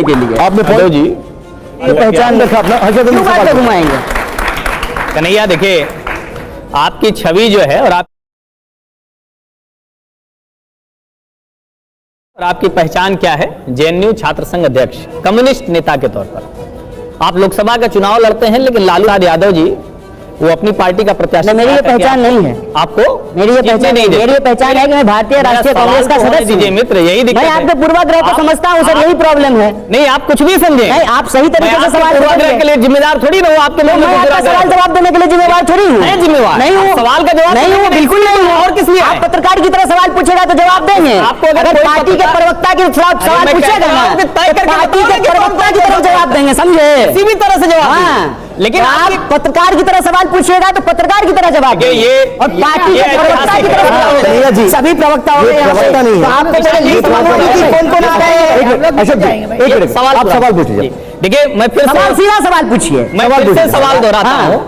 के लिए आपने जी पहचान रखा अपना घुमाएंगे। कन्हैया देखिए, आपकी छवि जो है और आपकी पहचान क्या है? जेएनयू छात्र संघ अध्यक्ष, कम्युनिस्ट नेता के तौर पर आप लोकसभा का चुनाव लड़ते हैं, लेकिन लालू प्रसाद यादव जी वो अपनी पार्टी का प्रत्याशी। मेरी ये पहचान नहीं है। आपको मेरी ये पहचान नहीं, मेरी ये पहचान है कि मैं भारतीय राष्ट्रीय कांग्रेस का सदस्य हूं। मित्र, यही दिक्कत मैं है। आपके पूर्वाग्रह को समझता हूं सर, यही प्रॉब्लम है। नहीं, आप कुछ भी समझे नहीं, आप सही तरीके से सवाल पूर्वाग्रह के लिए जिम्मेदार थोड़ी ना हो। आपके लोग सवाल जवाब देने के लिए जिम्मेवार थोड़ी हूँ। जिम्मेवार नहीं हूँ, सवाल का जवाब नहीं हूँ, बिल्कुल नहीं हूँ। और किस लिए? आप पत्रकार की तरह सवाल पूछेगा तो जवाब देंगे। आपको अगर पार्टी के प्रवक्ता की सवाल पूछेगा ना, पार्टी के प्रवक्ता की तरफ जवाब देंगे, समझे? किसी भी तरह से जवाब। लेकिन आप पत्रकार की तरह सवाल पूछिएगा तो पत्रकार की तरह जवाब देंगे। ये और पार्टी के प्रवक्ता की तरफ सभी प्रवक्ता हो गए। प्रवक्ता नहीं है। आपको कौन-कौन आता है? सवाल आप सवाल पूछिए। देखिए, मैं फिर सीधा सवाल पूछिए। मैं फिर से सवाल दोहराता हूं।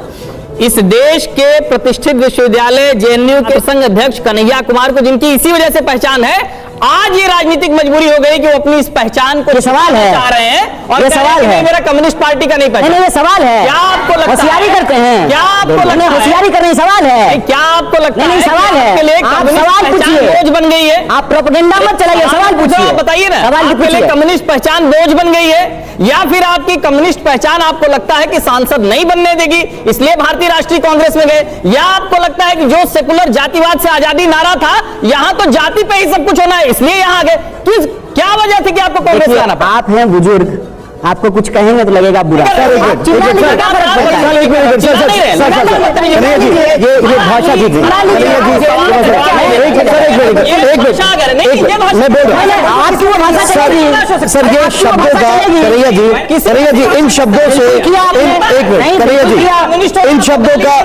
इस देश के प्रतिष्ठित विश्वविद्यालय जेएनयू के संघ अध्यक्ष कन्हैया कुमार को, जिनकी इसी वजह से पहचान है, आज ये राजनीतिक मजबूरी हो गई कि वो अपनी इस पहचान को सवाल है चाह रहे हैं और ये सवाल है मेरा कम्युनिस्ट पार्टी का नहीं पहचान। नहीं, ये सवाल है। क्या आपको लगता है होशियारी करते हैं? क्या आपको लगता है होशियारी करने सवाल है? क्या आपको लगता है? नहीं, सवाल है। आपके लिए आप सवाल पूछिए। बोझ बन गई है। आप प्रोपेगेंडा मत चलाइए, सवाल पूछिए। बताइए ना, सवाल आपके लिए कम्युनिस्ट पहचान बोझ बन गई है, या फिर आपकी कम्युनिस्ट पहचान आपको लगता है कि सांसद नहीं बनने देगी, इसलिए भारतीय राष्ट्रीय कांग्रेस में गए, या आपको लगता है कि जो सेकुलर जातिवाद से आजादी नारा था, यहां तो जाति पे ही सब कुछ होना है, इसलिए यहां आ गए? क्या वजह थी कि आपको कांग्रेस में आना पड़ा? आप हैं बुजुर्ग, आपको कुछ कहेंगे तो लगेगा बुरा। भाषा की सर, ये शब्दों का कन्हैया जी इन शब्दों से कन्हैया जी इन शब्दों का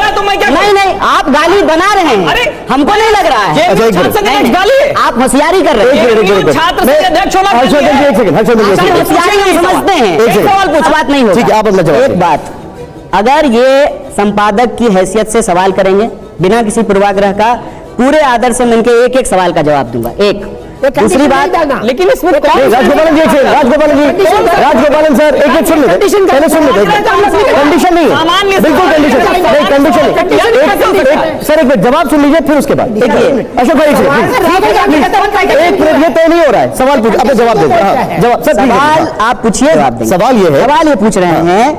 नहीं, आप गाली बना रहे हैं, हमको नहीं लग रहा है। आप होशियारी कर रहे हैं। छात्र संघ अध्यक्ष होना होशियारी समझते हैं। एक सवाल पूछ, बात नहीं होगा। ठीक है, आप अपना जवाब। एक बात, अगर ये संपादक की हैसियत से सवाल करेंगे बिना किसी पूर्वाग्रह का, पूरे आदर से मैं इनके एक एक सवाल का जवाब दूंगा। एक दूसरी बात, लेकिन इसमें राजगोपालन जी राजगोपालन सर एक सुन लेते, पहले सुन लेते। कंडीशन नहीं है, बिल्कुल कंडीशन नहीं, कंडीशन नहीं। सर एक मिनट जवाब सुन लीजिए, फिर उसके बाद अशोक भाई एक मिनट, ये तय नहीं हो रहा है। सवाल पूछ, अपने जवाब दे। जवाब सर, सवाल आप पूछिए। सवाल ये है, सवाल ये पूछ रहे हैं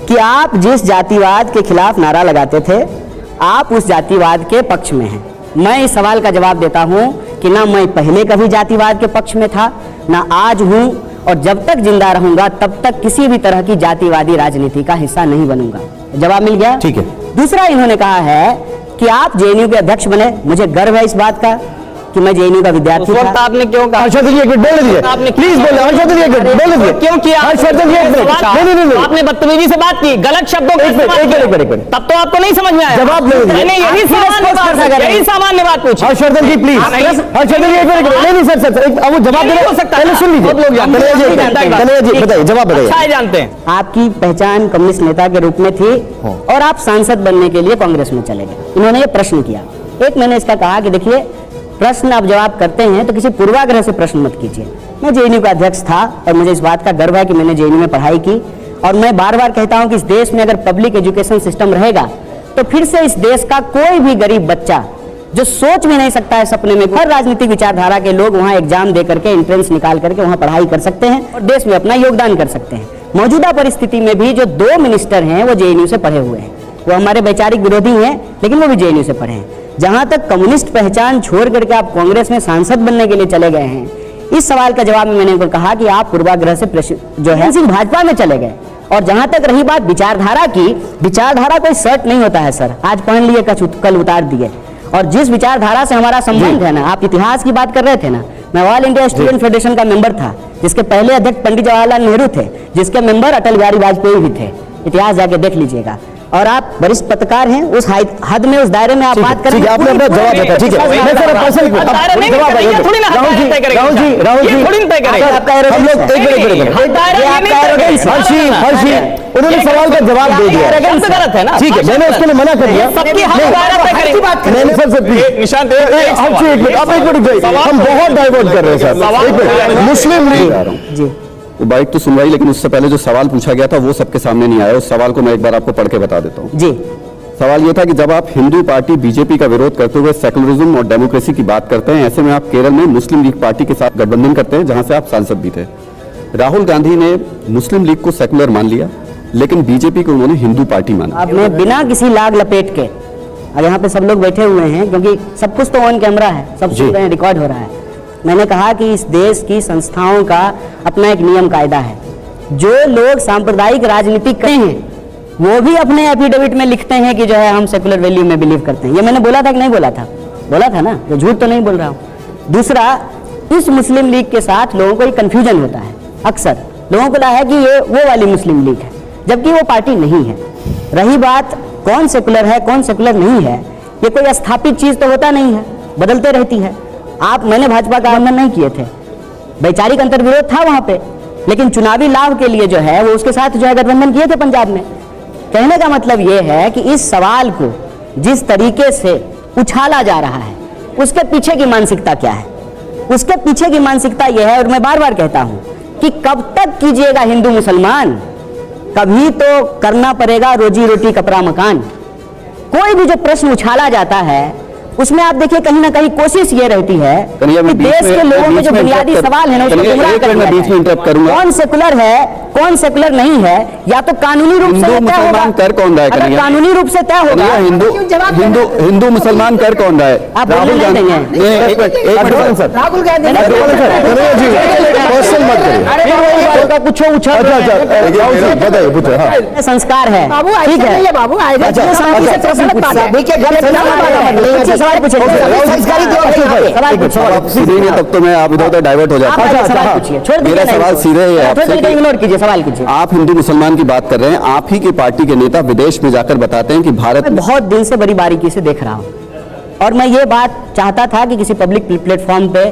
कि आप जिस जातिवाद के खिलाफ नारा लगाते थे, आप उस जातिवाद के पक्ष में हैं। मैं इस सवाल का जवाब देता हूं कि ना मैं पहले कभी जातिवाद के पक्ष में था, ना आज हूं, और जब तक जिंदा रहूंगा तब तक किसी भी तरह की जातिवादी राजनीति का हिस्सा नहीं बनूंगा। जवाब मिल गया? ठीक है। दूसरा, इन्होंने कहा है कि आप जेएनयू के अध्यक्ष बने। मुझे गर्व है इस बात का कि मैं जेएनयू का विद्यार्थी था। आपने क्यों कहा? हर्षवर्धन जी एक मिनट बोल दीजिए, प्लीज बोले। हर्षवर्धन जी एक मिनट बोल दीजिए। क्यों किया? हर्षवर्धन जी एक मिनट, नहीं, आपने बदतमीजी से बात की, गलत शब्दों का तब तो आपको नहीं समझ में आया। जवाब नहीं, यही सामान्य बात पूछी। हर्षवर्धन जी प्लीज, हर्षवर्धन जी एक मिनट। नहीं सर, अब वो जवाब नहीं हो सकता, पहले सुन लीजिए। कन्हैया जी बताइए, जवाब बताइए। अच्छा जानते हैं, आपकी पहचान कम्युनिस्ट नेता के रूप में थी और आप सांसद बनने के लिए कांग्रेस में चले गए। इन्होंने ये प्रश्न किया। एक मैंने इसका कहा कि देखिए, प्रश्न आप जवाब करते हैं तो किसी पूर्वाग्रह से प्रश्न मत कीजिए। मैं जेएनयू का अध्यक्ष था और मुझे इस बात का गर्व है कि मैंने जेएनयू में पढ़ाई की, और मैं बार बार कहता हूं कि इस देश में अगर पब्लिक एजुकेशन सिस्टम रहेगा तो फिर से इस देश का कोई भी गरीब बच्चा जो सोच भी नहीं सकता है सपने में, हर राजनीतिक विचारधारा के लोग वहां एग्जाम दे करके, एंट्रेंस निकाल करके वहां पढ़ाई कर सकते हैं और देश में अपना योगदान कर सकते हैं। मौजूदा परिस्थिति में भी जो 2 मिनिस्टर हैं वो जेएनयू से पढ़े हुए हैं। वो हमारे वैचारिक विरोधी हैं, लेकिन वो भी जेएनयू से पढ़े हैं। जहां तक कम्युनिस्ट पहचान छोड़ करके आप कांग्रेस में सांसद बनने के लिए चले गए हैं, इस सवाल का जवाब में मैंने उनको कहा कि आप पूर्वाग्रह से जो है भाजपा में चले गए। और जहां तक रही बात विचारधारा की, विचारधारा कोई शर्ट नहीं होता है सर, आज पहन लिए कल उतार दिए। और जिस विचारधारा से हमारा संबंध है ना, आप इतिहास की बात कर रहे थे ना, मैं ऑल इंडिया स्टूडेंट फेडरेशन का मेंबर था, जिसके पहले अध्यक्ष पंडित जवाहरलाल नेहरू थे, जिसके मेंबर अटल बिहारी वाजपेयी भी थे। इतिहास जाके देख लीजिएगा। और आप वरिष्ठ पत्रकार हैं, उस हद में, उस दायरे में आप बात करें। आपने अपना जवाब देता, ठीक है। मैं सर पर्सनल राहुल जी हम लोग हर्षी उन्होंने सवाल का जवाब दे दिया, गलत है ना? ठीक है, मैंने उसके लिए मना कर दिया। मैंने सर निशांत आप एक मिनट, हम बहुत डाइवर्ट कर रहे हैं सर। मुस्लिम लीग जी वो बाइट तो सुन रही, लेकिन उससे पहले जो सवाल पूछा गया था वो सबके सामने नहीं आया। उस सवाल को मैं एक बार आपको पढ़ के बता देता हूँ। जी, सवाल ये था कि जब आप हिंदू पार्टी बीजेपी का विरोध करते हुए सेकुलरिज्म और डेमोक्रेसी की बात करते हैं, ऐसे में आप केरल में मुस्लिम लीग पार्टी के साथ गठबंधन करते हैं, जहां से आप सांसद भी थे। राहुल गांधी ने मुस्लिम लीग को सेकुलर मान लिया, लेकिन बीजेपी को उन्होंने हिंदू पार्टी माना। आपने बिना किसी लाग लपेट के, अब यहाँ पे सब लोग बैठे हुए हैं क्योंकि सब कुछ तो ऑन कैमरा है, सब सुन रहे हैं, रिकॉर्ड हो रहा है। मैंने कहा कि इस देश की संस्थाओं का अपना एक नियम कायदा है। जो लोग सांप्रदायिक राजनीति करते हैं वो भी अपने एफिडेविट में लिखते हैं कि जो है हम सेकुलर वैल्यू में बिलीव करते हैं। ये मैंने बोला था कि नहीं बोला था? बोला था ना, तो झूठ तो नहीं बोल रहा हूँ। दूसरा, इस मुस्लिम लीग के साथ लोगों को एक कंफ्यूजन होता है। अक्सर लोगों को लगा है कि ये वो वाली मुस्लिम लीग है, जबकि वो पार्टी नहीं है। रही बात कौन सेकुलर है कौन सेकुलर नहीं है, ये कोई स्थापित चीज तो होता नहीं है, बदलते रहती है। मैंने भाजपा का आंदोलन नहीं किए थे, वैचारिक अंतर्विरोध था वहां पे, लेकिन चुनावी लाभ के लिए जो है वो उसके साथ जो है गठबंधन किए थे पंजाब में। कहने का मतलब ये है कि इस सवाल को जिस तरीके से उछाला जा रहा है उसके पीछे की मानसिकता क्या है? उसके पीछे की मानसिकता यह है, और मैं बार बार कहता हूं कि कब तक कीजिएगा हिंदू मुसलमान, कभी तो करना पड़ेगा रोजी रोटी कपड़ा मकान। कोई भी जो प्रश्न उछाला जाता है उसमें आप देखिए कहीं ना कहीं कोशिश ये रहती है कि देश के लोगों में जो बुनियादी सवाल है ना उसको गुमराह करना है। कौन सेकुलर है कौन सेकुलर नहीं है, या तो कानूनी रूप से तय होगा। कर कौन रहा है? अगर कानूनी रूप से तय होगा, हिंदू मुसलमान कर कौन रहा है? आप बोलने नहीं देंगे। राहुल गांधी संस्कार है, ठीक है बाबू, तब तो मैं आप इधर उधर डाइवर्ट हो जाता हूँ। मेरा सवाल सीधे है आपसे, इग्नोर कीजिए, सवाल कीजिए। आप हिंदू मुसलमान की बात कर रहे हैं, आप ही की पार्टी के नेता विदेश में जाकर बताते हैं कि भारत बहुत दिन से बड़ी बारीकी से देख रहा हूं, और मैं ये बात चाहता था कि किसी पब्लिक प्लेटफॉर्म पे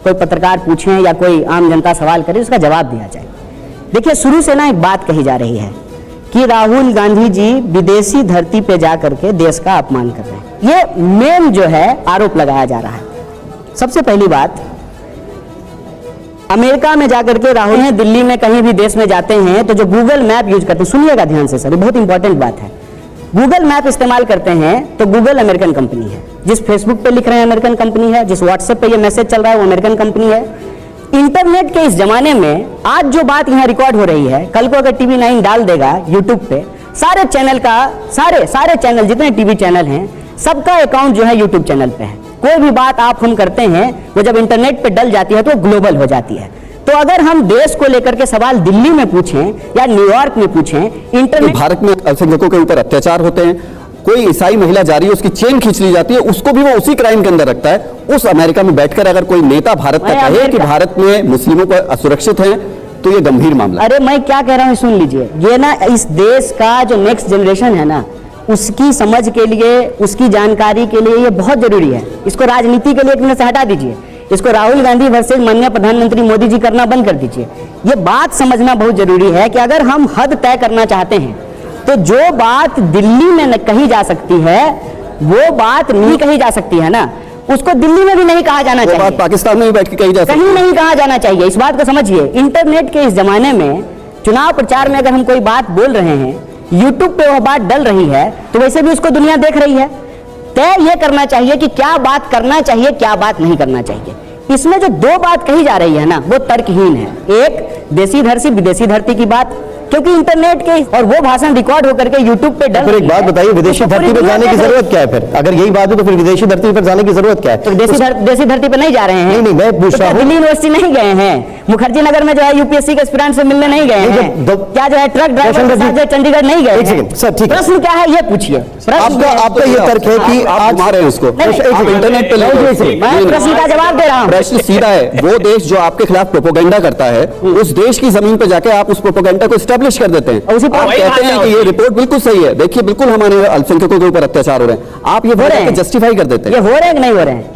कोई पत्रकार पूछे या कोई आम जनता सवाल करे, उसका जवाब दिया जाए। देखिए, शुरू से ना एक बात कही जा रही है कि राहुल गांधी जी विदेशी धरती पे जाकर के देश का अपमान कर रहे हैं। ये मेन जो है आरोप लगाया जा रहा है। सबसे पहली बात, अमेरिका में जाकर के राहुल हैं, दिल्ली में कहीं भी देश में जाते हैं तो जो गूगल मैप यूज करते हैं, सुनिएगा ध्यान से सर, ये बहुत इंपॉर्टेंट बात है। गूगल मैप इस्तेमाल करते हैं तो गूगल अमेरिकन कंपनी है, जिस फेसबुक पे लिख रहे हैं अमेरिकन कंपनी है, जिस व्हाट्सएप पे ये मैसेज चल रहा है वो अमेरिकन कंपनी है। इंटरनेट के इस जमाने में आज जो बात यहाँ रिकॉर्ड हो रही है, कल को अगर टीवी 9 डाल देगा यूट्यूब पे, सारे चैनल का सारे चैनल जितने टीवी चैनल हैं सबका अकाउंट जो है यूट्यूब चैनल पे है। कोई भी बात आप हम करते हैं वो जब इंटरनेट पे डल जाती है तो वो ग्लोबल हो जाती है। तो अगर हम देश को लेकर के सवाल दिल्ली में पूछें या न्यूयॉर्क में पूछें, इंटरनेट भारत में अल्पसंख्यकों के ऊपर अत्याचार होते हैं, कोई ईसाई महिला जा रही है उसकी चेन खींच ली जाती है, उसको भी वो उसी क्राइम के अंदर रखता है। उस अमेरिका में बैठकर अगर कोई नेता भारत का कहे कि भारत में मुस्लिमों पर असुरक्षित हैं, तो ये गंभीर मामला। अरे मैं क्या कह रहा हूं सुन लीजिए, ये ना इस देश का जो नेक्स्ट जनरेशन है ना, उसकी समझ के लिए, उसकी जानकारी के लिए ये बहुत जरूरी है। इसको राजनीति के लिए एक मिनट से हटा दीजिए, इसको राहुल गांधी वर्सेज माननीय प्रधानमंत्री मोदी जी करना बंद कर दीजिए। ये बात समझना बहुत जरूरी है कि अगर हम हद तय करना चाहते हैं तो जो बात दिल्ली में कही जा सकती है वो बात नहीं कही जा सकती है ना, उसको दिल्ली में भी नहीं कहा जाना चाहिए, बात पाकिस्तान में भी बैठ के कही जा सकती है, कहीं नहीं कहा जाना चाहिए। इस बात को समझिए। इंटरनेट के इस जमाने में चुनाव प्रचार में अगर हम कोई बात बोल रहे हैं, यूट्यूब पे वो बात डल रही है, तो वैसे भी उसको दुनिया देख रही है। तय ये करना चाहिए कि क्या बात करना चाहिए, क्या बात नहीं करना चाहिए। इसमें जो दो बात कही जा रही है ना, वो तर्कहीन है। एक देसी धरती विदेशी धरती की बात, क्योंकि इंटरनेट के और वो भाषण रिकॉर्ड होकर के यूट्यूब पे डल फिर एक बात बताइए, विदेशी धरती पर जाने की जरूरत क्या है? फिर अगर यही बात है तो फिर विदेशी धरती पर जाने की जरूरत क्या है? तो देसी धरती पर नहीं जा रहे हैं। नहीं, मैं पूछ रहा हूं, दिल्ली यूनिवर्सिटी नहीं गए हैं, मुखर्जी नगर में जो है यूपीएससी के एस्पिरेंट से मिलने नहीं गए हैं, क्या जो है ट्रक ड्राइवर के साथ चंडीगढ़ नहीं गए हैं। सर ठीक है, प्रश्न क्या है ये पूछिए। आपका ये तर्क है कि आप मारे हैं उसको इंटरनेट पे, मैं प्रश्न का जवाब दे रहा हूँ। प्रश्न सीधा है। वो देश जो आपके खिलाफ प्रोपोगंडा करता है, उस देश की जमीन पर जाके आप उस प्रोपोगंडा को स्टैब्लिश कर देते हैं। आप कहते हैं कि ये रिपोर्ट बिल्कुल सही है, देखिए बिल्कुल हमारे अल्पसंख्यकों के ऊपर अत्याचार हो रहे हैं, आप ये बोल रहे हैं, जस्टिफाई कर देते हैं। ये हो रहे हैं कि नहीं हो रहे हैं?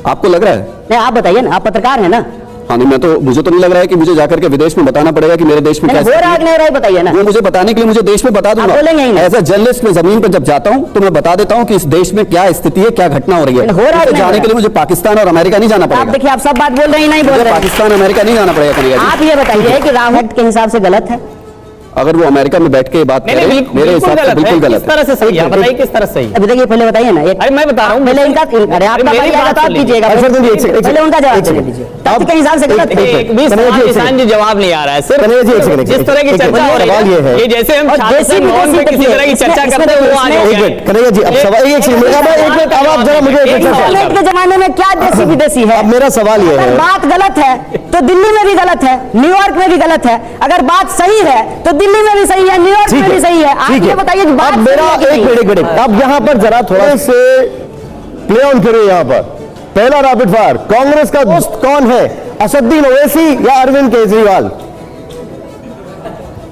आपको लग रहा है? नहीं, आप बताइए ना, आप पत्रकार हैं ना, हाँ नहीं, मैं तो मुझे तो नहीं लग रहा है कि मुझे जाकर के विदेश में बताना पड़ेगा कि मेरे देश में क्या हो रहा है नहीं रहा है बताइए ना। वो मुझे बताने के लिए मुझे देश में बता दूंगा। बोलेंगे ही नहीं। एज ए जर्नलिस्ट में जमीन पर जब जाता हूं तो मैं बता देता हूं कि इस देश में क्या स्थिति है, क्या घटना हो रही है। हो रहा है जाने के लिए मुझे पाकिस्तान और अमेरिका नहीं जाना आप पड़ेगा। देखिए, आप सब बात बोल रहे हैं, नहीं बोल रहे हैं। पाकिस्तान अमेरिका नहीं जाना पड़ेगा कन्हैया जी। आप ये बताइए कि राहुल के हिसाब से गलत है? अगर वो अमेरिका में बैठ के बात करें, मेरे हिसाब से बिल्कुल गलत किस तरह से सही है, बताइए किस तरह से सही है? अभी देखिए, पहले बताइए ना। अरे मैं बता रहा हूँ, पहले इनका, अरे आपका मेरी बात जवाब कीजिएगा, पहले उनका जवाब दे दीजिए। तथ्य के हिसाब से गलत है। किसान जी जवाब नहीं आ रहा है सिर्फ जिस तरह की चर्चा हो रही है, ये जैसे हम छात्र मौन में किसी तरह की चर्चा करते हैं, वो आज हो गया। कन्हैया जी, अब सवाल एक सेकंड, अब आप जरा मुझे इंटरनेट के जमाने में क्या देसी विदेशी है? अब मेरा सवाल ये अगर है, बात गलत है तो दिल्ली में भी गलत है, न्यूयॉर्क में भी गलत है। अगर बात सही है तो दिल्ली में भी सही है, न्यूयॉर्क में भी सही है। आप ये बताइए कि बात अब मेरा सही है कि एक मिनट, अब यहाँ पर जरा थोड़ा से प्ले ऑन करिए। यहाँ पर पहला रैपिड फायर, कांग्रेस का दोस्त कौन है, असदुद्दीन ओवैसी या अरविंद केजरीवाल?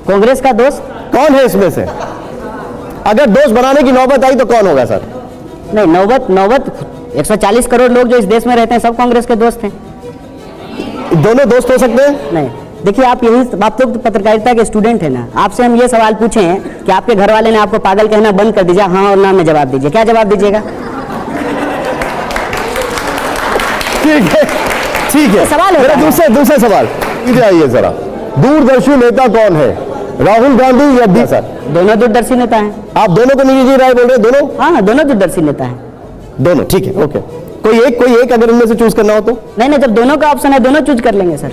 कांग्रेस का दोस्त कौन है इसमें से? अगर दोस्त बनाने की नौबत आई तो कौन होगा सर? नहीं, नौबत 140 करोड़ लोग जो इस देश में रहते हैं सब कांग्रेस के दोस्त हैं। दोनों दोस्त हो सकते हैं? नहीं, देखिए, आप तो पत्रकारिता के स्टूडेंट है ना। आपसे हम ये सवाल पूछे हैं कि आपके घर वाले ने आपको पागल कहना बंद कर दीजिए, हाँ और ना में जवाब दीजिए, क्या जवाब दीजिएगा? ठीक है सवाल है। मेरा दूसरा सवाल इधर आइए जरा। दूरदर्शी नेता कौन है, राहुल गांधी या दी? सर दोनों दूरदर्शी नेता हैं। आप दोनों को निजी राय बोल रहे हैं? दोनों? हाँ, दोनों दूरदर्शी नेता हैं। दोनों, ठीक है, ओके। कोई एक अगर इनमें से चूज करना हो तो? नहीं, जब दोनों का ऑप्शन है दोनों चूज कर लेंगे सर।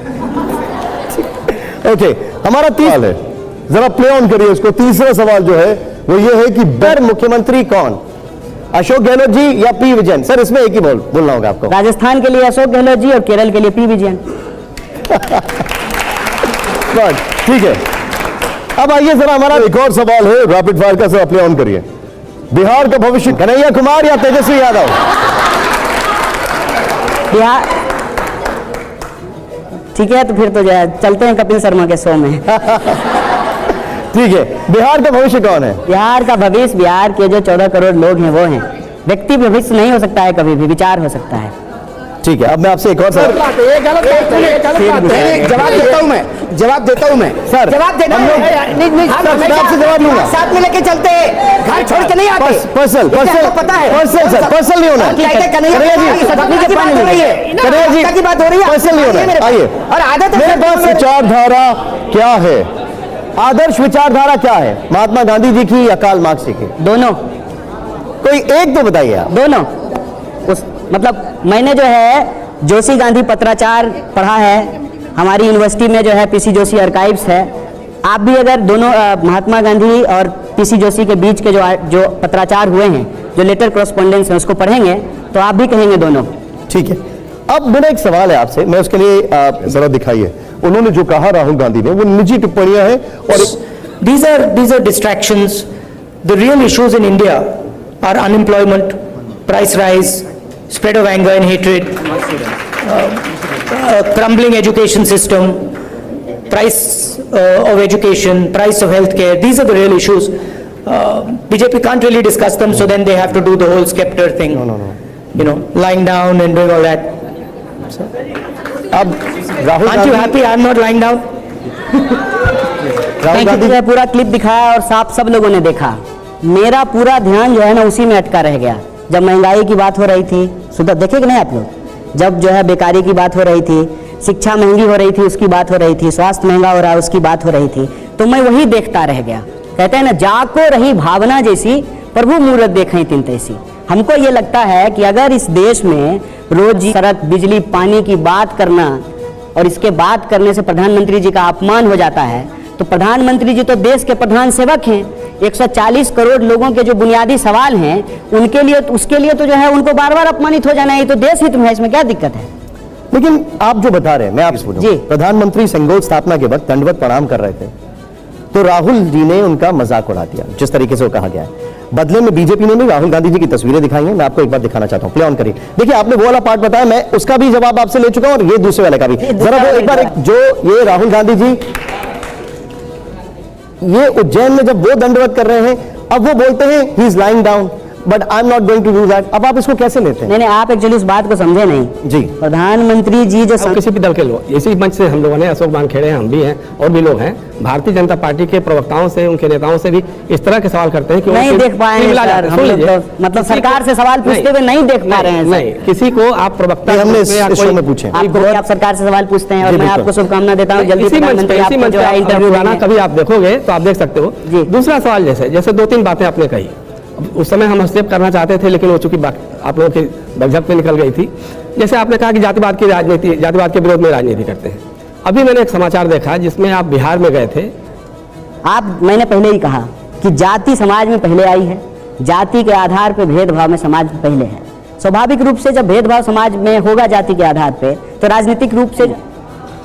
ओके, हमारा तीसरा है, जरा प्ले ऑन करिए इसको। तीसरा सवाल जो है वो ये है कि बेहतर मुख्यमंत्री कौन, अशोक गहलोत जी या पी विजयन? सर इसमें एक ही बोलना होगा आपको। राजस्थान के लिए अशोक गहलोत जी और केरल के लिए पी विजयन। ठीक है, अब आइए जरा हमारा एक और सवाल है रैपिड फायर का, सर प्ले ऑन करिए। बिहार का भविष्य कन्हैया कुमार या तेजस्वी यादव? बिहार, ठीक है, तो फिर तो चलते हैं कपिल शर्मा के शो में। ठीक है, बिहार का भविष्य कौन है? बिहार का भविष्य, बिहार के जो 14 करोड़ लोग हैं वो हैं। व्यक्ति भविष्य नहीं हो सकता है, कभी भी विचार हो सकता है। ठीक है, अब मैं आपसे एक और सवाल, जवाब देता हूं मैं सर जवाब देना मैं आपसे जवाब लूंगा, साथ में लेके चलते हैं, घर छोड़ के नहीं आते। पर्सनल पता है, सर पर्सनल नहीं होना है। कन्हैया जी की बात हो रही है, पर्सनल नहीं होना है। आइए, और आदत मेरे पास विचारधारा क्या है, आदर्श विचारधारा क्या है, महात्मा गांधी जी की या कार्ल मार्क्स जी की? दोनों। कोई एक तो बताइए आप। दोनों। मतलब मैंने जो है जोशी गांधी पत्राचार पढ़ा है, हमारी यूनिवर्सिटी में जो है पीसी जोशी आर्काइव्स है। आप भी अगर दोनों महात्मा गांधी और पीसी जोशी के बीच के जो पत्राचार हुए हैं, जो लेटर कॉरेस्पॉन्डेंस है, उसको पढ़ेंगे तो आप भी कहेंगे दोनों। ठीक है, अब मेरा एक सवाल है आपसे, मैं उसके लिए आप जरा दिखाइए। उन्होंने जो कहा राहुल गांधी ने, वो निजी टिप्पणियां हैं और These are distractions. The real issues in India are unemployment, price rise, spread of anger and hatred, crumbling education system, price of education, price of healthcare. These are the real issues. BJP can't really discuss them, so then they have to do the whole Skepter thing. No. You know, lying down and doing all that. So, अब Rahul aren't you happy I'm not lying down? Rahul Gandhi मैं पूरा clip दिखाया और सब लोगों ने देखा। मेरा पूरा ध्यान जो है ना उसी में अटका रह गया। जब महंगाई की बात हो रही थी, सुधा देखे कि नहीं आप लोग, जब जो है बेकारी की बात हो रही थी, शिक्षा महंगी हो रही थी उसकी बात हो रही थी, स्वास्थ्य महंगा हो रहा है उसकी बात हो रही थी, तो मैं वही देखता रह गया। कहते हैं ना, जाको रही भावना जैसी प्रभु मूरत देखें तिन तैसी। हमको ये लगता है कि अगर इस देश में रोज सड़क, बिजली, पानी की बात करना और इसके बात करने से प्रधानमंत्री जी का अपमान हो जाता है, तो प्रधानमंत्री जी तो देश के प्रधान सेवक हैं। 140 करोड़ लोगों के जो बुनियादी सवाल हैं उनके लिए, उसके लिए तो जो है उनको बार बार अपमानित हो जाना है। ये तो देश हित में है, इसमें क्या दिक्कत है? लेकिन आप जो बता रहे हैं, मैं आपसे जी। प्रधानमंत्री संगोल स्थापना के वक्त दंडवत प्रणाम कर रहे थे, तो राहुल जी ने उनका मजाक उड़ा दिया, जिस तरीके से वो कहा गया है। बदले में बीजेपी ने भी राहुल गांधी जी की तस्वीरें दिखाई हैं। मैं आपको एक बार दिखाना चाहता हूं, प्ले ऑन करिए। देखिए, आपने वो वाला पार्ट बताया, मैं उसका भी जवाब आपसे ले चुका हूं और ये दूसरे वाले का भी। जरा वो एक बार जो ये राहुल गांधी जी ये उज्जैन में जब वो दंडवत कर रहे हैं, अब वो बोलते हैं he is lying down. But I am not going to do that. अब आप इसको कैसे लेते हैं? नहीं नहीं, आप एक्चुअली उस बात को समझे नहीं जी। प्रधानमंत्री जी जो किसी भी दल के लोग, इसी मंच से हम लोगों ने, अशोक वानखेड़े हम भी हैं और भी लोग हैं, भारतीय जनता पार्टी के प्रवक्ताओं से, उनके नेताओं से भी इस तरह के सवाल करते हैं कि नहीं देख पाए हैं सर, हम लोग तो मतलब सरकार से सवाल पूछते हुए नहीं देख पा रहे हैं सर। नहीं, किसी को आप प्रवक्ता हमने इस शो में पूछे आपको, आप सरकार से सवाल पूछते हैं और जी, मैं बिल्कुल। आपको शुभकामना देता हूँ, जल्दी इसी मंच प्रधानमंत्री पे आपको जो है इंटरव्यू पुराना कभी आप देखोगे तो आप देख सकते हो। जी। दूसरा सवाल, जैसे 2-3 बातें आपने कही, उस समय हम हस्तक्षेप करना चाहते थे लेकिन वो चूंकि आप लोगों की बगझक में निकल गई थी। जैसे आपने कहा कि जातिवाद की राजनीति, जातिवाद के विरोध में राजनीति करते हैं। अभी मैंने एक समाचार देखा जिसमें आप बिहार में गए थे। मैंने पहले ही कहा कि जाति समाज में पहले आई है, जाति के आधार पर भेदभाव में समाज पहले है। स्वाभाविक रूप से जब भेदभाव समाज में होगा जाति के आधार पे, तो राजनीतिक रूप से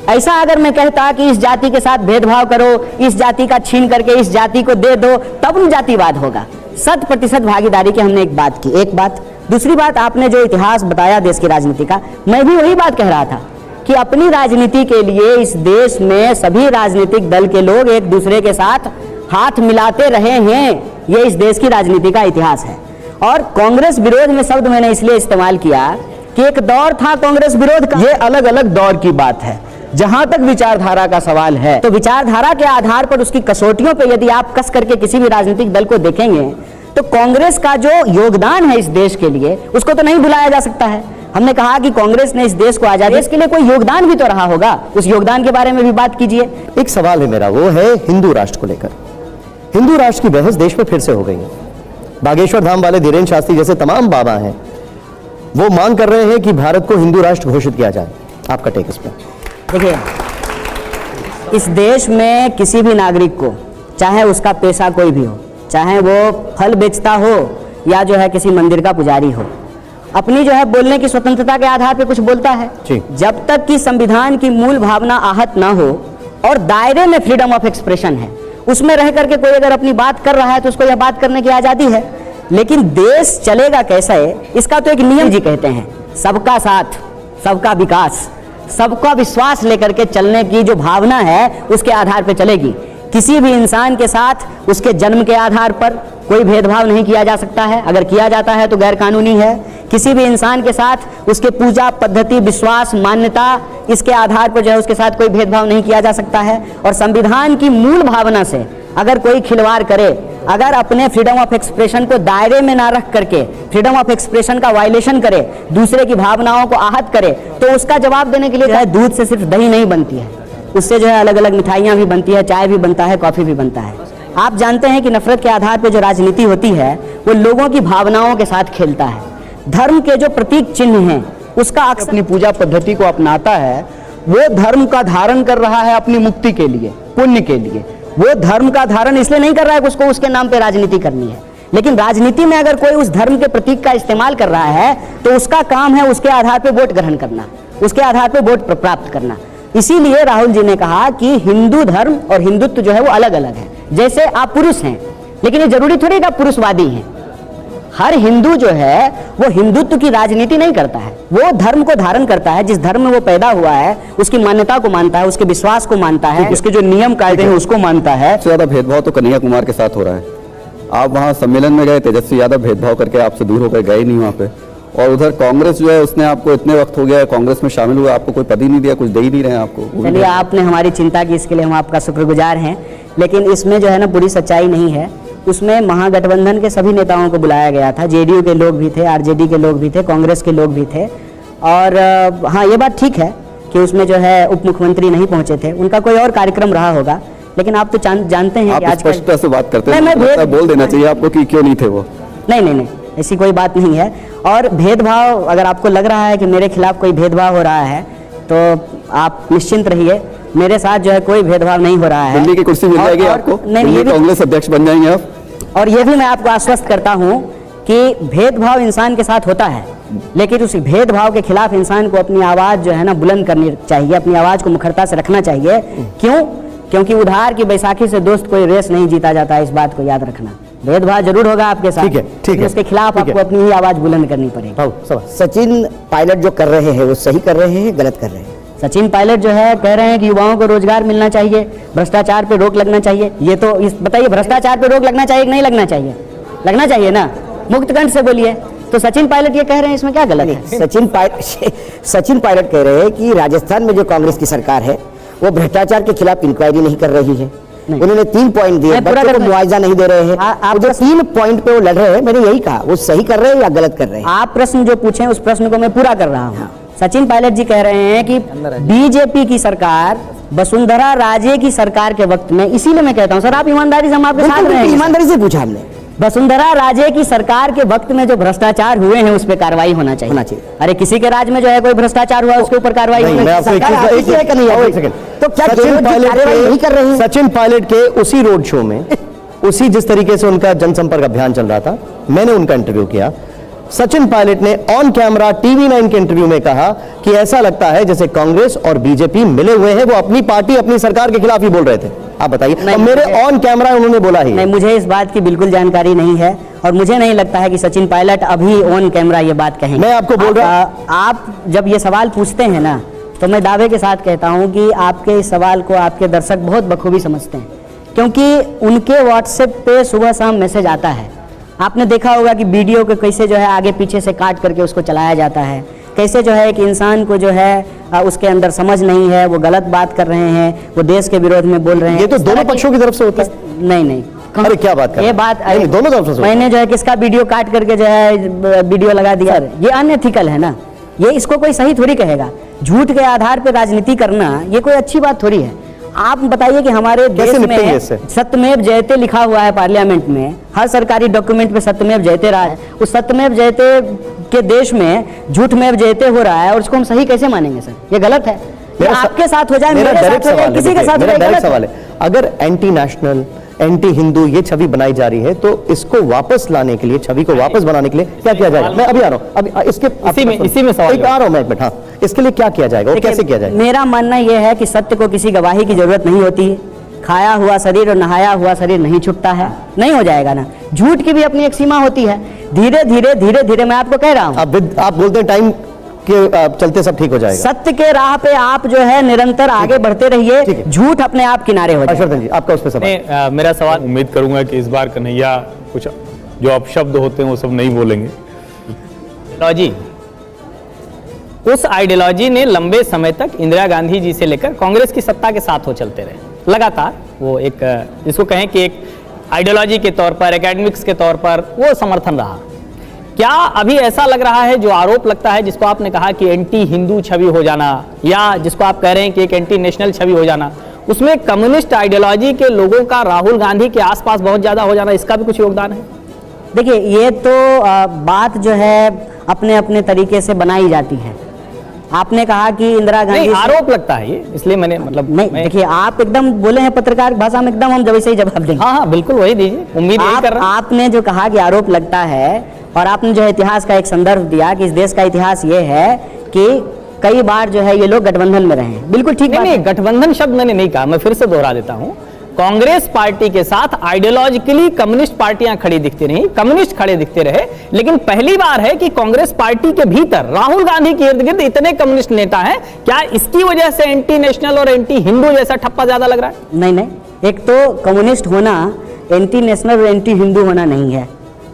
ऐसा अगर मैं कहता कि इस जाति के साथ भेदभाव करो, इस जाति का छीन करके इस जाति को दे दो, तब न जातिवाद होगा। 100% भागीदारी की हमने एक बात की, एक बात। दूसरी बात, आपने जो इतिहास बताया देश की राजनीति का, मैं भी वही बात कह रहा था कि अपनी राजनीति के लिए इस देश में सभी राजनीतिक दल के लोग एक दूसरे के साथ हाथ मिलाते रहे हैं। ये इस देश की राजनीति का इतिहास है। और कांग्रेस विरोध में शब्द मैंने इसलिए इस्तेमाल किया कि एक दौर था कांग्रेस विरोध का। ये अलग अलग दौर की बात है। जहां तक विचारधारा का सवाल है, तो विचारधारा के आधार पर उसकी कसौटियों पर यदि आप कस करके किसी भी राजनीतिक दल को देखेंगे तो कांग्रेस का जो योगदान है इस देश के लिए, उसको तो नहीं भुलाया जा सकता है। हमने कहा कि कांग्रेस ने इस देश को आजादी, देश के लिए कोई योगदान भी तो रहा होगा, उस योगदान के बारे में भी बात कीजिए। एक सवाल है मेरा, वो है हिंदू राष्ट्र को लेकर। हिंदू राष्ट्र की बहस देश में फिर से हो गई है। बागेश्वर धाम वाले धीरेन्द्र शास्त्री जैसे तमाम बाबा हैं, वो मांग कर रहे हैं कि भारत को हिंदू राष्ट्र घोषित किया जाए। आपका टेक इस पर? देखिए, इस देश में किसी भी नागरिक को, चाहे उसका पेशा कोई भी हो, चाहे वो फल बेचता हो या जो है किसी मंदिर का पुजारी हो, अपनी जो है बोलने की स्वतंत्रता के आधार पर कुछ बोलता है। जब तक कि संविधान की मूल भावना आहत ना हो और दायरे में फ्रीडम ऑफ एक्सप्रेशन है, उसमें रह करके कोई अगर अपनी बात कर रहा है तो उसको यह बात करने की आजादी है। लेकिन देश चलेगा कैसा है, इसका तो एक नियम जी कहते हैं, सबका साथ, सबका विकास, सबका विश्वास लेकर के चलने की जो भावना है उसके आधार पर चलेगी। किसी भी इंसान के साथ उसके जन्म के आधार पर कोई भेदभाव नहीं किया जा सकता है, अगर किया जाता है तो गैर कानूनी है। किसी भी इंसान के साथ उसके पूजा पद्धति, विश्वास, मान्यता, इसके आधार पर जो है उसके साथ कोई भेदभाव नहीं किया जा सकता है। और संविधान की मूल भावना से अगर कोई खिलवाड़ करे, अगर अपने फ्रीडम ऑफ एक्सप्रेशन को दायरे में ना रख करके फ्रीडम ऑफ एक्सप्रेशन का वायलेशन करे, दूसरे की भावनाओं को आहत करे, तो उसका जवाब देने के लिए दूध से सिर्फ दही नहीं बनती है, उससे जो है अलग अलग मिठाइयाँ भी बनती है, चाय भी बनता है, कॉफ़ी भी बनता है। आप जानते हैं कि नफरत के आधार पर जो राजनीति होती है वो लोगों की भावनाओं के साथ खेलता है। धर्म के जो प्रतीक चिन्ह हैं उसका अपनी पूजा पद्धति को अपनाता है, वो धर्म का धारण कर रहा है अपनी मुक्ति के लिए, पुण्य के लिए। वो धर्म का धारण इसलिए नहीं कर रहा है कि उसको उसके नाम पे राजनीति करनी है। लेकिन राजनीति में अगर कोई उस धर्म के प्रतीक का इस्तेमाल कर रहा है तो उसका काम है उसके आधार पर वोट ग्रहण करना, उसके आधार पर वोट प्राप्त करना। इसीलिए राहुल जी ने कहा कि हिंदू धर्म और हिंदुत्व जो है वो अलग अलग है। जैसे आप पुरुष हैं, लेकिन ये जरूरी थोड़ी कि आप पुरुषवादी हैं। हर हिंदू जो है वो हिंदुत्व की राजनीति नहीं करता है, वो धर्म को धारण करता है। जिस धर्म में वो पैदा हुआ है उसकी मान्यता को मानता है, उसके विश्वास को मानता है, उसके जो नियम कायदे हैं उसको मानता है। सबसे ज्यादा भेदभाव तो कन्हैया कुमार के साथ हो रहा है। आप वहाँ सम्मेलन में गए, तेजस्वी यादव भेदभाव करके आपसे दूर होकर गए नहीं वहाँ पे। और उधर कांग्रेस जो है उसने आपको, इतने वक्त हो गया है कांग्रेस में शामिल हुआ, आपको कोई पद ही नहीं दिया, कुछ दे ही नहीं रहे हैं आपको। चलिए, आपने हमारी चिंता की, इसके लिए हम आपका शुक्रगुजार हैं। लेकिन इसमें जो है ना पूरी सच्चाई नहीं है। उसमें महागठबंधन के सभी नेताओं को बुलाया गया था, जेडीयू के लोग भी थे, आरजेडी के लोग भी थे, कांग्रेस के लोग भी थे। और हाँ, ये बात ठीक है कि उसमें जो है उप मुख्यमंत्री नहीं पहुंचे थे, उनका कोई और कार्यक्रम रहा होगा। लेकिन आप तो जानते हैं कि आप स्पष्टता से बात करते हैं, बोल देना चाहिए आपको कि क्यों नहीं थे वो। नहीं, ऐसी कोई बात नहीं है। और भेदभाव, अगर आपको लग रहा है कि मेरे खिलाफ कोई भेदभाव हो रहा है तो आप निश्चिंत रहिए, मेरे साथ जो है कोई भेदभाव नहीं हो रहा है। दिल्ली की कुर्सी मिल जाएगी आपको, नहीं, कांग्रेस अध्यक्ष बन जाएंगे आप। और ये भी मैं आपको आश्वस्त करता हूँ कि भेदभाव इंसान के साथ होता है, लेकिन उस भेदभाव के खिलाफ इंसान को अपनी आवाज़ जो है ना बुलंद करनी चाहिए, अपनी आवाज़ को मुखरता से रखना चाहिए। क्यों? क्योंकि उधार की बैसाखी से दोस्त कोई रेस नहीं जीता जाता है, इस बात को याद रखना। भेदभाव जरूर होगा आपके साथ, ठीक है, उसके खिलाफ आपको अपनी ही आवाज़ बुलंद करनी पड़ेगी। सचिन पायलट जो कर रहे हैं वो सही कर रहे हैं, गलत कर रहे हैं? सचिन पायलट जो है कह रहे हैं कि युवाओं को रोजगार मिलना चाहिए, भ्रष्टाचार पे रोक लगना चाहिए। ये तो बताइए, भ्रष्टाचार पे रोक लगना चाहिए कि नहीं लगना चाहिए? लगना चाहिए ना। मुक्त कंठ से बोलिए। तो सचिन पायलट ये कह रहे हैं, इसमें क्या गलत है? सचिन पायलट कह रहे हैं कि राजस्थान में जो कांग्रेस की सरकार है वो भ्रष्टाचार के खिलाफ इंक्वायरी नहीं कर रही है। उन्होंने 3 पॉइंट दिए, बच्चों को मुआवजा नहीं दे रहे हैं। आप जो 3 पॉइंट पे वो लड़ रहे हैं, मैंने यही कहा, वो सही कर रहे हैं या गलत कर रहे हैं? आप प्रश्न जो पूछे उस प्रश्न को मैं पूरा कर रहा हूँ। सचिन पायलट जी कह रहे हैं कि बीजेपी की सरकार वसुंधरा राजे की सरकार के वक्त में, इसीलिए मैं कहता हूँ सर, आप ईमानदारी से, हम आपके साथ रहे हैं। ईमानदारी से पूछा हमने। वसुंधरा राजे की सरकार के वक्त में जो भ्रष्टाचार हुए हैं उस पर कार्रवाई होना चाहिए। अरे किसी के राज में जो है कोई भ्रष्टाचार हुआ उसके ऊपर कार्रवाई होनी चाहिए। तो क्या नहीं कर रहे हैं? सचिन पायलट के उसी रोड शो में, उसी जिस तरीके से उनका जनसंपर्क अभियान चल रहा था, मैंने उनका इंटरव्यू किया। सचिन पायलट ने ऑन कैमरा TV9 के इंटरव्यू में कहा कि ऐसा लगता है जैसे कांग्रेस और बीजेपी मिले हुए हैं। वो अपनी पार्टी, अपनी सरकार के खिलाफ ही बोल रहे थे। आप बताइए। मेरे ऑन कैमरा उन्होंने बोला ही नहीं, मुझे इस बात की बिल्कुल जानकारी नहीं है और मुझे नहीं लगता है कि सचिन पायलट अभी ऑन कैमरा ये बात कहेंगे। मैं आपको बोल रहा हूं, आप जब ये सवाल पूछते हैं ना, तो मैं दावे के साथ कहता हूं कि आपके इस सवाल को आपके दर्शक बहुत बखूबी समझते हैं, क्योंकि उनके व्हाट्सएप पे सुबह शाम मैसेज आता है। आपने देखा होगा कि वीडियो को कैसे जो है आगे पीछे से काट करके उसको चलाया जाता है, कैसे जो है एक इंसान को जो है उसके अंदर समझ नहीं है, वो गलत बात कर रहे हैं, वो देश के विरोध में बोल रहे हैं। ये तो दोनों पक्षों की तरफ से होता है। नहीं, अरे क्या बात कर, ये बात दोनों तरफ से। मैंने जो है किसका वीडियो काट करके जो है वीडियो लगा दिया, ये अनएथिकल है ना। ये इसको कोई सही थोड़ी कहेगा। झूठ के आधार पर राजनीति करना ये कोई अच्छी बात थोड़ी है। आप बताइए कि हमारे देश में सत्यमेव जयते लिखा हुआ है पार्लियामेंट में, हर सरकारी डॉक्यूमेंट पे सत्यमेव जयते रहा है। उस सत्यमेव जयते के देश में झूठमेव जयते हो रहा है और उसको हम सही कैसे मानेंगे सर? ये गलत है। आपके साथ हो जाए, मेरे साथ हो जाए, किसी के साथ हो जाए, गलत सवाल है। अगर एंटी नेशनल, एंटी हिंदू ये छवि बनाई जा रही है, तो इसको वापस लाने के लिए, छवि को वापस बनाने के लिए क्या किया जाएगा? मैं अभी आ रहा हूं, अभी इसी में सवाल आ रहा हूं मैं एक मिनट। हाँ, इसके लिए क्या किया जाएगा और कैसे किया जाएगा? मेरा मानना यह है कि सत्य को किसी गवाही की जरूरत नहीं होती है। खाया हुआ शरीर और नहाया हुआ शरीर नहीं छुटता है, नहीं हो जाएगा ना। झूठ की भी अपनी एक सीमा होती है। धीरे धीरे मैं आपको कह रहा हूँ, आप बोलते हैं टाइम के चलते सब ठीक हो जाएगा। सत्य के राह पे आप जो है निरंतर आगे बढ़ते रहिए, झूठ अपने आप किनारे हो जाएगा। जी, आपका उस पर सवाल। मेरा सवाल, उम्मीद करूंगा कि इस बार कन्हैया कुछ जो अपशब्द होते हैं वो सब नहीं बोलेंगे। आइडियोलॉजी, उस आइडियोलॉजी ने लंबे समय तक इंदिरा गांधी जी से लेकर कांग्रेस की सत्ता के साथ हो चलते रहे लगातार। वो एक जिसको कहें कि एक आइडियोलॉजी के तौर पर, एकेडमिक्स के तौर पर वो समर्थन रहा। क्या अभी ऐसा लग रहा है, जो आरोप लगता है, जिसको आपने कहा कि एंटी हिंदू छवि हो जाना, या जिसको आप कह रहे हैं कि एक एंटी नेशनल छवि हो जाना, उसमें कम्युनिस्ट आइडियोलॉजी के लोगों का राहुल गांधी के आसपास बहुत ज्यादा हो जाना, इसका भी कुछ योगदान है? देखिए, ये तो बात जो है अपने अपने तरीके से बनाई जाती है। आपने कहा कि इंदिरा गांधी, आरोप लगता है ये, इसलिए मैंने मतलब नहीं, देखिए आप एकदम बोले हैं पत्रकार भाषा में, एकदम हम जब वैसे ही जवाब देंगे। हाँ, बिल्कुल वही दीजिए, उम्मीद यही कर रहा हूं। आपने जो कहा कि आरोप लगता है, और आपने जो है इतिहास का एक संदर्भ दिया कि इस देश का इतिहास ये है कि कई बार जो है ये लोग गठबंधन में रहे हैं, बिल्कुल ठीक बात है। नहीं, गठबंधन शब्द मैंने नहीं कहा, मैं फिर से दोहरा देता हूं। कांग्रेस पार्टी के साथ आइडियोलॉजिकली कम्युनिस्ट पार्टियां खड़ी दिखती रही, कम्युनिस्ट खड़े दिखते रहे, लेकिन पहली बार है कि कांग्रेस पार्टी के भीतर राहुल गांधी के इर्द गिर्द इतने कम्युनिस्ट नेता हैं। क्या इसकी वजह से एंटी नेशनल और एंटी हिंदू जैसा ठप्पा ज्यादा लग रहा है? नहीं, एक तो कम्युनिस्ट होना एंटी नेशनल और एंटी हिंदू होना नहीं है,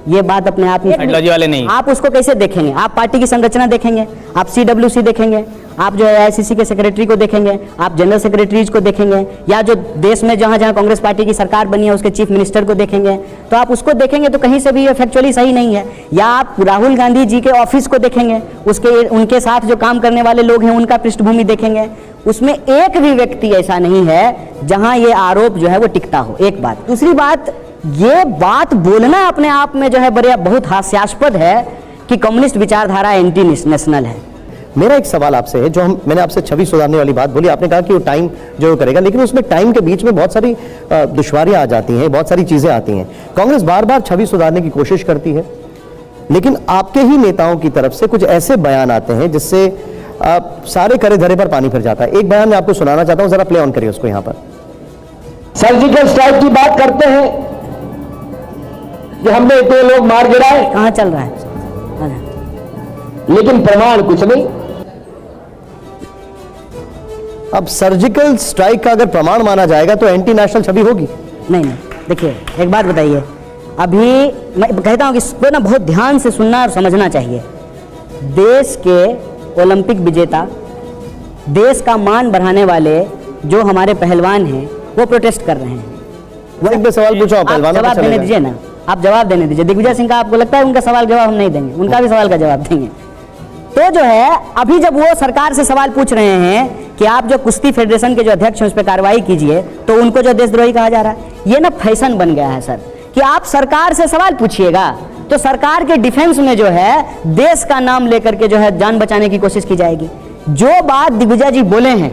ये बात अपने आप में आइडियोलॉजी वाले नहीं। आप उसको कैसे देखेंगे? आप पार्टी की संरचना देखेंगे, आप CWC देखेंगे, आप जो है ICC के सेक्रेटरी को देखेंगे, आप जनरल सेक्रेटरीज को देखेंगे, या जो देश में जहां जहां कांग्रेस पार्टी की सरकार बनी है उसके चीफ मिनिस्टर को देखेंगे, तो आप उसको देखेंगे तो कहीं से भी ये फैक्चुअली सही नहीं है। या आप राहुल गांधी जी के ऑफिस को देखेंगे, उनके साथ जो काम करने वाले लोग हैं उनका पृष्ठभूमि देखेंगे, उसमें एक भी व्यक्ति ऐसा नहीं है जहां ये आरोप जो है वो टिकता हो। एक बात। दूसरी बात, ये बात बोलना अपने आप में जो है बहुत हास्यास्पद है कि कम्युनिस्ट विचारधारा एंटी नेशनल है। मेरा एक सवाल आपसे है, जो मैंने आपसे छवि सुधारने वाली बात बोली, आपने कहा कि वो टाइम जो करेगा, लेकिन उसमें टाइम के बीच में बहुत सारी दुश्वारियां आ जाती हैं, बहुत सारी चीजें आती हैं। कांग्रेस बार बार छवि सुधारने की कोशिश करती है, लेकिन आपके ही नेताओं की तरफ से कुछ ऐसे बयान आते हैं जिससे सारे करे धरे पर पानी फिर जाता है। एक बयान मैं आपको सुनाना चाहता हूं, जरा प्ले ऑन करिए उसको। यहां पर सर्जिकल स्ट्राइक की बात करते हैं कि हमने इतने लोग मार गिराए, कहां चल रहा है, लेकिन प्रमाण कुछ नहीं। अब सर्जिकल स्ट्राइक का अगर प्रमाण माना जाएगा तो एंटी नेशनल छवि होगी? नहीं, देखिए एक बात बताइए, अभी मैं कहता हूं कि इसको ना बहुत ध्यान से सुनना और समझना चाहिए। देश के ओलंपिक विजेता, देश का मान बढ़ाने वाले जो हमारे पहलवान हैं वो प्रोटेस्ट कर रहे हैं। एक सवाल पूछो आप जवाब देने दीजिए ना, आप जवाब देने दीजिए। दिग्विजय सिंह का आपको लगता है उनका सवाल जवाब हम नहीं देंगे? उनका भी सवाल का जवाब देंगे। तो जो है अभी जब वो सरकार से सवाल पूछ रहे हैं कि आप जो कुश्ती फेडरेशन के जो अध्यक्ष हैं उस पर कार्रवाई कीजिए, तो उनको जो देशद्रोही कहा जा रहा है, ये ना फैशन बन गया है सर कि आप सरकार से सवाल पूछिएगा तो सरकार के डिफेंस में जो है देश का नाम लेकर के जो है जान बचाने की कोशिश की जाएगी। जो बात दिग्विजय जी बोले हैं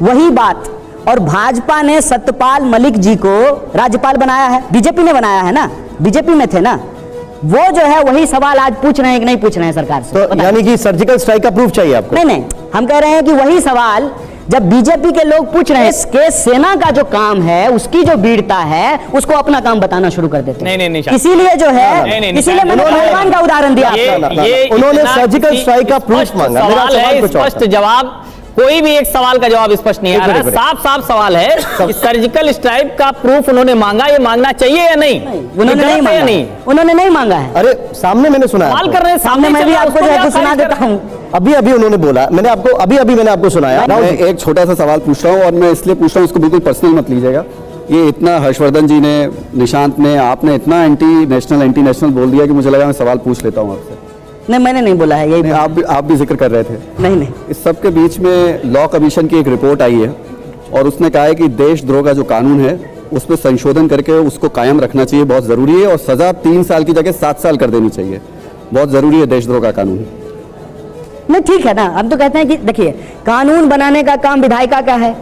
वही बात, और भाजपा ने सत्यपाल मलिक जी को राज्यपाल बनाया है, बीजेपी ने बनाया है ना, बीजेपी में थे ना, वो जो है वही सवाल आज पूछ रहे हैं कि नहीं पूछ रहे हैं सरकार से। तो यानी कि सर्जिकल स्ट्राइक का प्रूफ चाहिए आपको? नहीं, हम कह रहे हैं कि वही सवाल जब बीजेपी के लोग पूछ रहे हैं कि सेना का जो काम है, उसकी जो वीरता है, उसको अपना काम बताना शुरू कर देते हैं। नहीं, इसीलिए जो है, इसीलिए मैंने पहलवान का उदाहरण दिया। उन्होंने सर्जिकल स्ट्राइक का प्रूफ मांगा। मेरा सवाल कुछ और था। स्पष्ट जवाब, कोई भी एक सवाल का जवाब स्पष्ट नहीं आ रहा है। साफ सवाल है कि सर्जिकल स्ट्राइक का प्रूफ उन्होंने मांगा, ये मांगना चाहिए या नहीं? उन्होंने नहीं मांगा, उन्होंने नहीं मांगा है। अरे सामने मैंने सुना, सवाल कर रहे हैं सामने, मैं भी आपको जो है सुना देता हूँ। अभी उन्होंने बोला, मैंने आपको सुनाया। मैं एक छोटा सा सवाल पूछ रहा हूँ और मैं इसलिए पूछ रहा हूँ, इसको बिल्कुल पर्सनल मत लीजिएगा। ये इतना हर्षवर्धन जी ने, निशांत ने, आपने इतना एंटी नेशनल बोल दिया कि मुझे लगा मैं सवाल पूछ लेता हूँ आपसे। नहीं, मैंने नहीं बोला है, यही आप भी जिक्र कर रहे थे। नहीं, इस सब के बीच में लॉ कमीशन की एक रिपोर्ट आई है और उसने कहा है कि देशद्रोह का जो कानून है उस पर संशोधन करके उसको कायम रखना चाहिए, बहुत ज़रूरी है, और सज़ा 3 साल की जगह 7 साल कर देनी चाहिए। बहुत ज़रूरी है देशद्रोह का कानून। नहीं, ठीक है ना, हम तो कहते हैं कि देखिए, कानून बनाने का काम विधायिका का है,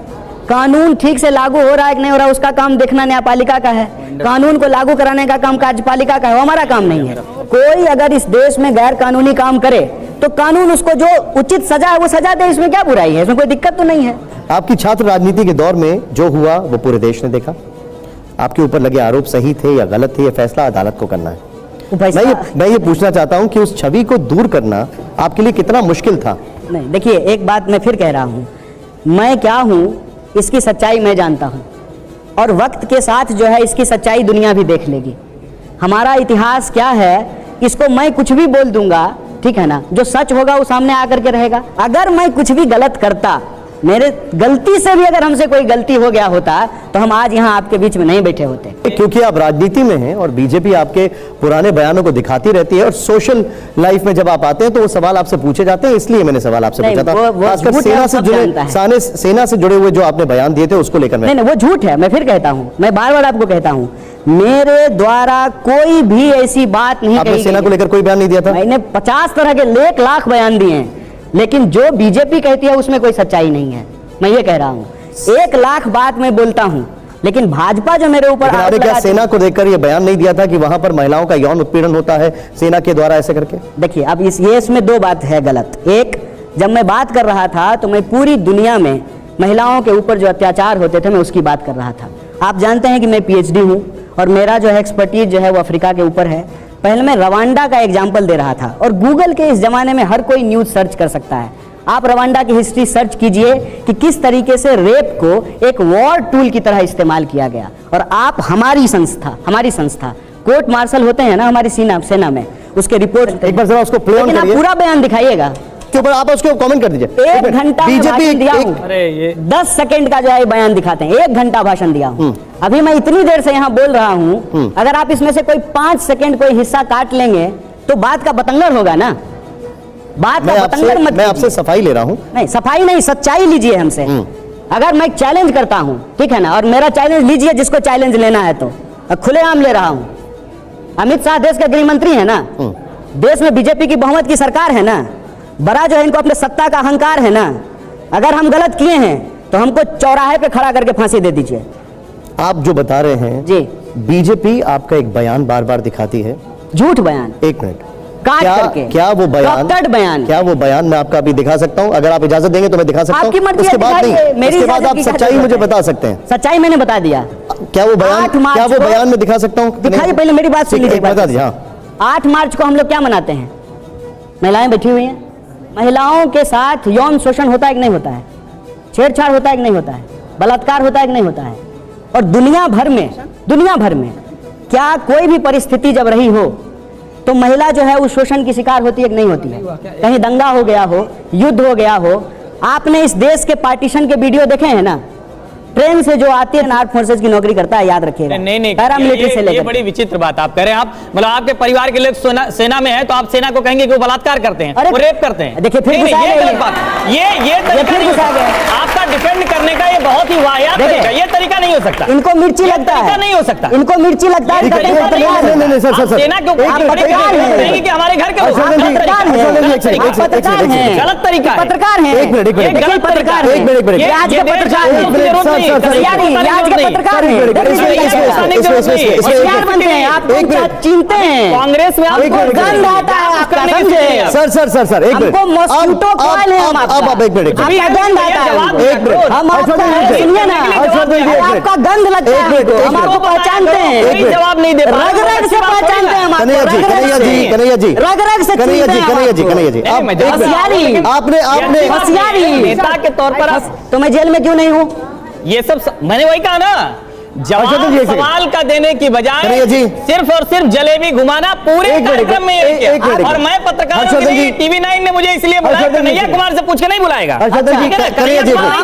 कानून ठीक से लागू हो रहा है कि नहीं हो रहा है उसका काम देखना न्यायपालिका का है, कानून को लागू कराने का काम कार्यपालिका का है, वो हमारा काम नहीं है। कोई अगर इस देश में गैर कानूनी काम करे तो कानून उसको जो उचित सजा है वो सजा दे, इसमें क्या बुराई है, इसमें कोई दिक्कत तो नहीं है। आपकी छात्र राजनीति के दौर में जो हुआ वो पूरे देश ने देखा। आपके ऊपर लगे आरोप सही थे या गलत थे, ये फैसला अदालत को करना है। मैं ये पूछना चाहता हूं कि उस छवि को दूर करना आपके लिए कितना मुश्किल था? नहीं, देखिए, एक बात मैं फिर कह रहा हूं, मैं क्या हूं इसकी सच्चाई मैं जानता हूं, और वक्त के साथ जो है इसकी सच्चाई दुनिया भी देख लेगी। हमारा इतिहास क्या है इसको मैं कुछ भी बोल दूंगा, ठीक है ना, जो सच होगा वो सामने आकर के रहेगा। अगर मैं कुछ भी गलत करता, मेरे गलती से भी अगर हमसे कोई गलती हो गया होता तो हम आज यहाँ आपके बीच में नहीं बैठे होते। क्योंकि आप राजनीति में हैं और बीजेपी आपके पुराने बयानों को दिखाती रहती है, और सोशल लाइफ में जब आप आते हैं तो वो सवाल आपसे पूछे जाते हैं, इसलिए मैंने सवाल आपसे पूछा था। खासकर सेना से जुड़े हुए जो आपने बयान दिए थे उसको लेकर। नहीं, वो झूठ है। मैं फिर कहता हूँ, मैं बार बार आपको कहता हूँ, मेरे द्वारा कोई भी ऐसी बात नहीं आपने सेना को लेकर कोई बयान नहीं दिया था? मैंने 50 तरह के 1 लाख बयान दिए हैं, लेकिन जो बीजेपी कहती है उसमें कोई सच्चाई नहीं है। मैं ये कह रहा हूँ 1 लाख बात मैं बोलता हूँ, लेकिन भाजपा जो मेरे ऊपर क्या सेना को देखकर ये बयान नहीं दिया था कि वहां पर महिलाओं का यौन उत्पीड़न होता है सेना के द्वारा ऐसे करके? देखिए, अब इसमें 2 बात है गलत। एक, जब मैं बात कर रहा था तो मैं पूरी दुनिया में महिलाओं के ऊपर जो अत्याचार होते थे मैं उसकी बात कर रहा था। आप जानते हैं कि मैं PhD हूँ और मेरा जो है एक्सपर्टीज जो है वो अफ्रीका के ऊपर है। पहले मैं रवांडा का एग्जाम्पल दे रहा था, और गूगल के इस जमाने में हर कोई न्यूज़ सर्च कर सकता है। आप रवांडा की हिस्ट्री सर्च कीजिए कि किस तरीके से रेप को एक वॉर टूल की तरह इस्तेमाल किया गया। और आप हमारी संस्था कोर्ट मार्शल होते हैं ना हमारी सेना में, उसके रिपोर्ट एक बार जरा उसको प्ले ऑन करिए। पूरा बयान दिखाइएगा के ऊपर, आप उसको कमेंट कर दीजिए। 1 घंटा बीजेपी दिया हूं, 10 सेकंड का जो है बयान दिखाते हैं, 1 घंटा भाषण दिया हूं। अभी मैं इतनी देर से यहाँ बोल रहा हूं, अगर आप इसमें से कोई 5 सेकंड कोई हिस्सा काट लेंगे तो बात का बतंगड़ होगा ना। बात का बतंगड़ मत। मैं आपसे सफाई ले रहा हूं। नहीं, सफाई नहीं, सच्चाई लीजिए हमसे। अगर मैं चैलेंज करता हूं, ठीक है ना, और मेरा चैलेंज लीजिए जिसको चैलेंज लेना है, तो खुलेआम ले रहा हूं। अमित शाह देश के गृह मंत्री है ना, देश में बीजेपी की बहुमत की सरकार है ना, बड़ा जो है इनको अपने सत्ता का अहंकार है ना। अगर हम गलत किए हैं तो हमको चौराहे पे खड़ा करके फांसी दे दीजिए। आप जो बता रहे हैं जी, बीजेपी आपका एक बयान बार बार दिखाती है, झूठ बयान, 1 मिनट काट करके। क्या वो बयान मैं आपका अभी दिखा सकता हूं? अगर आप इजाजत देंगे तो मैं दिखा सकता हूं। आपकी मर्जी है, उसके बाद नहीं, मेरी उसके बाद आप सच्चाई मुझे बता सकते हैं। सच्चाई मैंने बता दिया। क्या वो बयान में दिखा सकता हूं? दिखाइए, पहले मेरी बात सुन लीजिए। बता दीजिए। 8 मार्च को हम लोग क्या मनाते हैं? महिलाएं बैठी हुई हैं, महिलाओं के साथ यौन शोषण होता है कि नहीं होता है, छेड़छाड़ होता है कि नहीं होता है, बलात्कार होता है कि नहीं होता है। और दुनिया भर में क्या कोई भी परिस्थिति जब रही हो तो महिला जो है उस शोषण की शिकार होती है कि नहीं होती है? कहीं दंगा हो गया हो, युद्ध हो गया हो, आपने इस देश के पार्टीशन के वीडियो देखे हैं ना? ट्रेन से जो आती है आर्म फोर्सेज की नौकरी करता है, याद रखिएगा। नहीं, पैरामिलिट्री से ये लेकर बड़ी विचित्र बात आप कह रहे हैं। आप मतलब आपके परिवार के लोग सेना में है तो आप सेना को कहेंगे कि वो बलात्कार करते हैं, वो रेप करते हैं। देखिए फिर ये गलत बात है। ये तरीका नहीं हो सकता। आपका डिफेंड करने का ये बहुत ही वाहियात तरीका, ये तरीका नहीं हो सकता। इनको मिर्ची लगता है, नहीं हो सकता। इनको मिर्ची लगता है। नहीं सर, सेना के ऊपर कहेंगे कि हमारे घर के पत्रकार हैं, गलत तरीका है। पत्रकार हैं, एक मिनट गलत पत्रकार हैं, आज के पत्रकार हैं, आज के पत्रकार हैं, होशियार बनते हैं, आप चिंते हैं। कांग्रेस में आपको गंध आता है आपका, समझे? सर एक मिनट, हमको मॉस्किटो कॉइल है, हम आपका अब एक मिनट, आपका गंध आता है, एक मिनट, हम आपका सुनिए ना, आपका गंध लगता है, हम आपको पहचानते हैं, जवाब नहीं दे रग रग से पहचानते हैं हम आपको, कन्हैया जी, रग रग से कन्हैया जी, आपने होशियारी नेता के तौर पर तो मैं जेल में क्यों नहीं हूँ? ये सब मैंने वही कहा ना, जवाब सवाल का देने की बजाय सिर्फ और सिर्फ जलेबी घुमाना पूरे कार्यक्रम में ये किया। और मैं पत्रकार हूं, टीवी 9 ने मुझे इसलिए बुलाया, कन्हैया कुमार से पूछ के नहीं बुलाएगा। हम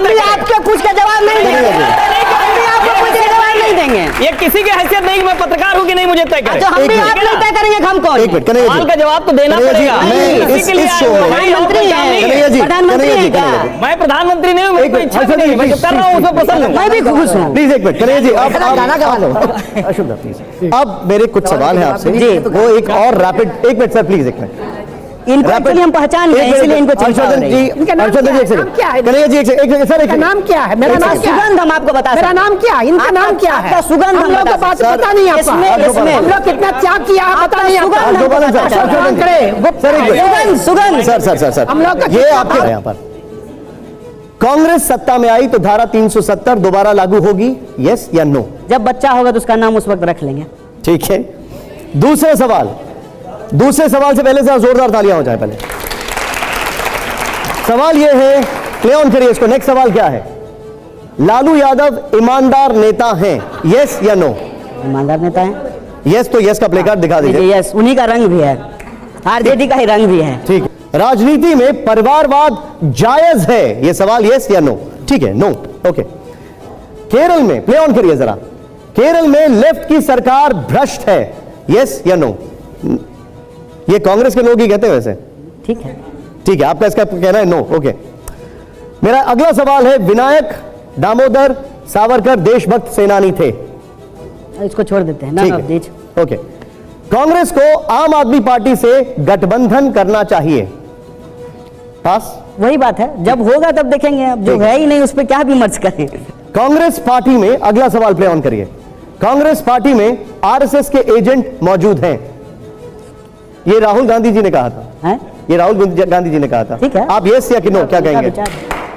भी आपके पूछ के जवाब नहीं देंगे, आपको पूछ के जवाब नहीं देंगे। ये किसी की हैसियत नहीं कि मैं पत्रकार हूं कि नहीं मुझे तय करें। तो हम भी आप नहीं तय करेंगे, हम कौन? सवाल का जवाब तो देना पड़ेगा। मैं प्रधानमंत्री नहीं हूँ, मैं कोई इच्छा नहीं, मैं कर रहा हूँ उसमें पसंद हूँ। मैं भी खुश हूँ। प्लीज एक मिनट, कन्हैया जी गाना गा लो। अशुभ प्लीज, अब मेरे कुछ सवाल है आपसे जी, वो एक और रैपिड, एक मिनट सर प्लीज, एक मिनट। इनको एक्चुअली हम पहचान गए, इसलिए इनको हर्षवर्धन जी, हर्षवर्धन जी एक सेकंड, कन्हैया जी एक सर, एक नाम क्या है? मेरा नाम सुगंध, हम आपको बता, मेरा नाम क्या है, इनका नाम क्या है? सुगंध, हम लोग को बात पता नहीं है, इसमें हम लोग कितना त्याग किया है पता नहीं। सुगंध सर हम लोग ये आपके यहाँ पर कांग्रेस सत्ता में आई तो धारा 370 दोबारा लागू होगी, यस या नो? जब बच्चा होगा तो उसका नाम उस वक्त रख लेंगे। ठीक है, दूसरे सवाल से पहले से जोरदार तालियां हो जाए पहले। सवाल यह है, प्ले ऑन करिए इसको। नेक्स्ट सवाल क्या है? लालू यादव ईमानदार नेता हैं, यस या नो? ईमानदार नेता है, यस, तो यस का प्ले कार्ड दिखा दीजिए। यस, उन्हीं का रंग भी है, आरजेडी का ही रंग भी है। ठीक है, राजनीति में परिवारवाद जायज है, यह सवाल यस या नो? ठीक है, नो, ओके। केरल में, प्ले ऑन करिए जरा, केरल में लेफ्ट की सरकार भ्रष्ट है, यस या नो? ये कांग्रेस के लोग ही कहते हैं वैसे। ठीक है, ठीक है, आपका इसका कहना है नो, ओके। मेरा अगला सवाल है, विनायक दामोदर सावरकर देशभक्त सेनानी थे, इसको छोड़ देते हैं, ठीक है, ओके। कांग्रेस को आम आदमी पार्टी से गठबंधन करना चाहिए, पास? वही बात है, जब होगा तब देखेंगे, अब जो है ही नहीं उस पर क्या विमर्श करें। कांग्रेस पार्टी में, अगला सवाल प्ले ऑन करिए, कांग्रेस पार्टी में आरएसएस के एजेंट मौजूद हैं, ये राहुल गांधी जी ने कहा था, है? ये राहुल गांधी जी ने कहा था। ठीक है, आप यस या कि नो क्या कहेंगे?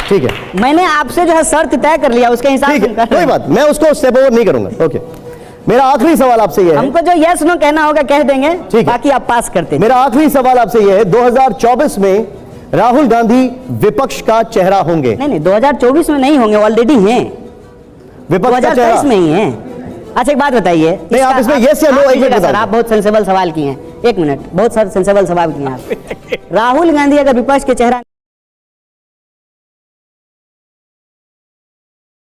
ठीक है, मैंने आपसे जो है शर्त तय कर लिया, उसके हिसाब से कोई बात, मैं उसको स्टेप ओवर नहीं करूंगा, ओके। मेरा आखिरी सवाल आपसे यह है, हमको जो यस नो कहना होगा कह देंगे, बाकी आप पास करते। मेरा आखिरी सवाल आपसे यह है, 2024 में राहुल गांधी विपक्ष का चेहरा होंगे? नहीं, 2024 में नहीं होंगे, ऑलरेडी हैं, विपक्ष का चेहरा में ही है। अच्छा एक बात बताइए, नहीं आप इसमें यस या नो एक मिनट बताइए। आप बहुत सेंसेबल सवाल किए हैं, एक मिनट, बहुत सारे सेंसेबल सवाल किए हैं आप। राहुल गांधी अगर विपक्ष के चेहरा